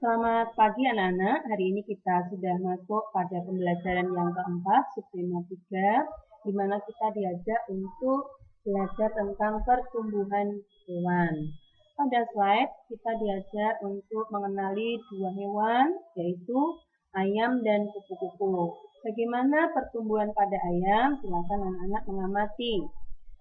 Selamat pagi anak-anak, hari ini kita sudah masuk pada pembelajaran yang keempat, subtema 3, di mana kita diajak untuk belajar tentang pertumbuhan hewan. Pada slide, kita diajak untuk mengenali dua hewan, yaitu ayam dan kupu-kupu. Bagaimana pertumbuhan pada ayam? Silakan anak-anak mengamati.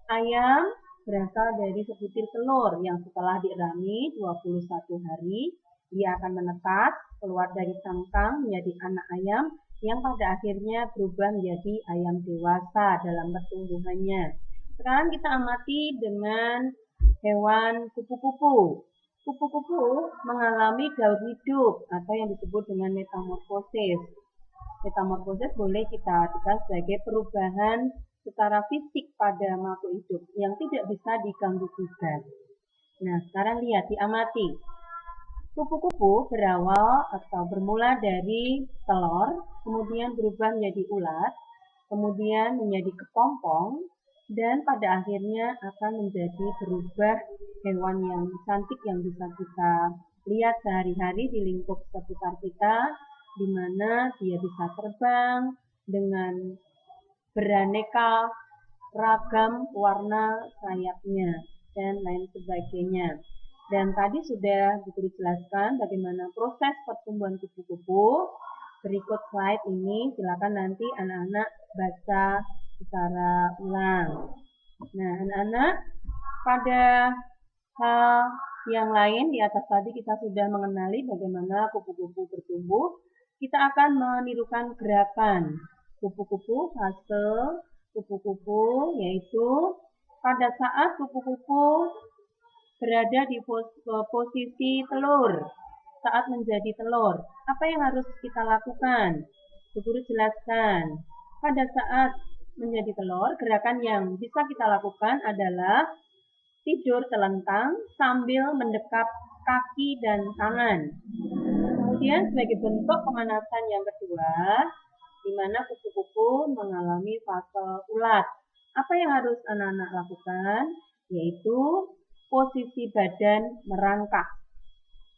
Ayam berasal dari sebutir telur yang setelah dirami 21 hari, dia akan menetas, keluar dari cangkang menjadi anak ayam yang pada akhirnya berubah menjadi ayam dewasa dalam pertumbuhannya. Sekarang kita amati dengan hewan kupu-kupu. Kupu-kupu mengalami gaur hidup atau yang disebut dengan metamorfosis. Metamorfosis boleh kita artikan sebagai perubahan secara fisik pada makhluk hidup yang tidak bisa diganggu gugat. Nah, sekarang lihat, diamati. Kupu-kupu berawal atau bermula dari telur, kemudian berubah menjadi ulat, kemudian menjadi kepompong, dan pada akhirnya akan menjadi berubah hewan yang cantik yang bisa kita lihat sehari-hari di lingkup sekitar kita, di mana dia bisa terbang dengan beraneka ragam warna sayapnya dan lain sebagainya. Dan tadi sudah dijelaskan bagaimana proses pertumbuhan kupu-kupu. Berikut slide ini, silakan nanti anak-anak baca secara ulang. Nah, anak-anak, pada hal yang lain di atas tadi kita sudah mengenali bagaimana kupu-kupu bertumbuh. Kita akan menirukan gerakan kupu-kupu, fase kupu-kupu, yaitu pada saat kupu-kupu berada di posisi telur, saat menjadi telur, apa yang harus kita lakukan? Bu Guru jelaskan. Pada saat menjadi telur, gerakan yang bisa kita lakukan adalah tidur telentang sambil mendekap kaki dan tangan. Kemudian sebagai bentuk pemanasan yang kedua, di mana kupu-kupu mengalami fase ulat. Apa yang harus anak-anak lakukan? Yaitu posisi badan merangkak.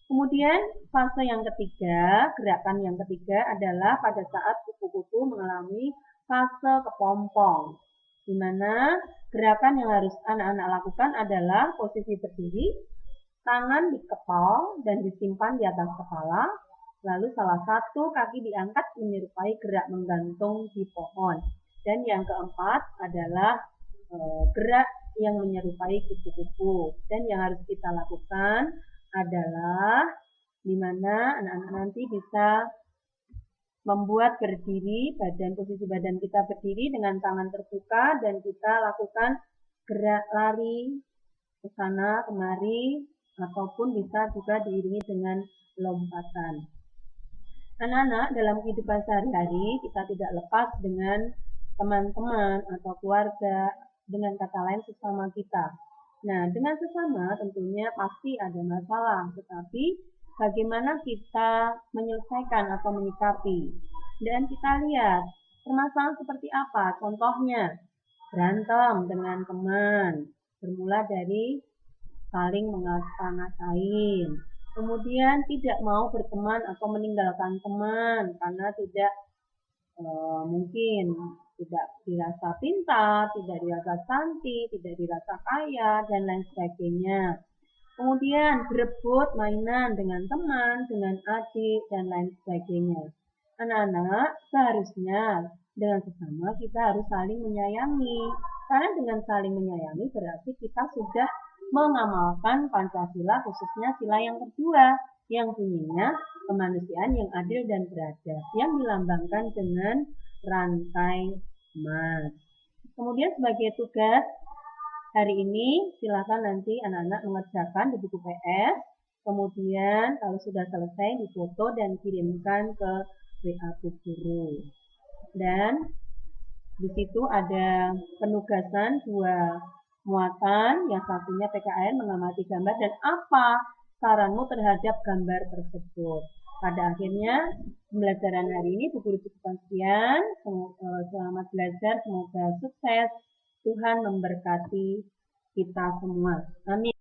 Kemudian fase yang ketiga, gerakan yang ketiga adalah pada saat kupu-kupu mengalami fase kepompong, di mana gerakan yang harus anak-anak lakukan adalah posisi berdiri, tangan dikepal dan disimpan di atas kepala, lalu salah satu kaki diangkat menyerupai gerak menggantung di pohon. Dan yang keempat adalah gerak yang menyerupai kupu-kupu. Dan yang harus kita lakukan adalah di mana anak-anak nanti bisa membuat berdiri, posisi badan kita berdiri dengan tangan terbuka dan kita lakukan gerak lari ke sana kemari ataupun bisa juga diiringi dengan lompatan. Anak-anak, dalam kehidupan sehari-hari kita tidak lepas dengan teman-teman atau keluarga, dengan kata lain sesama kita. Nah, dengan sesama tentunya pasti ada masalah, tetapi bagaimana kita menyelesaikan atau menyikapi. Dan kita lihat permasalahan seperti apa, contohnya berantem dengan teman, bermula dari saling mengata-ngatain, kemudian tidak mau berteman atau meninggalkan teman karena tidak mungkin tidak dirasa pintar, tidak dirasa cantik, tidak dirasa kaya, dan lain sebagainya. Kemudian berebut mainan dengan teman, dengan adik, dan lain sebagainya. Anak-anak, seharusnya dengan sesama kita harus saling menyayangi. Karena dengan saling menyayangi berarti kita sudah mengamalkan Pancasila, khususnya sila yang kedua, yang bunyinya kemanusiaan yang adil dan beradab, yang dilambangkan dengan rantai emas. Kemudian sebagai tugas hari ini, silakan nanti anak-anak mengerjakan di buku PS. Kemudian kalau sudah selesai difoto dan kirimkan ke WA Bu Guru. Dan di situ ada penugasan dua muatan, yang satunya PKN mengamati gambar dan apa saranmu terhadap gambar tersebut. Pada akhirnya pembelajaran hari ini Bu Guru cukupkan sekian. Selamat belajar, semoga sukses. Tuhan memberkati kita semua. Amin.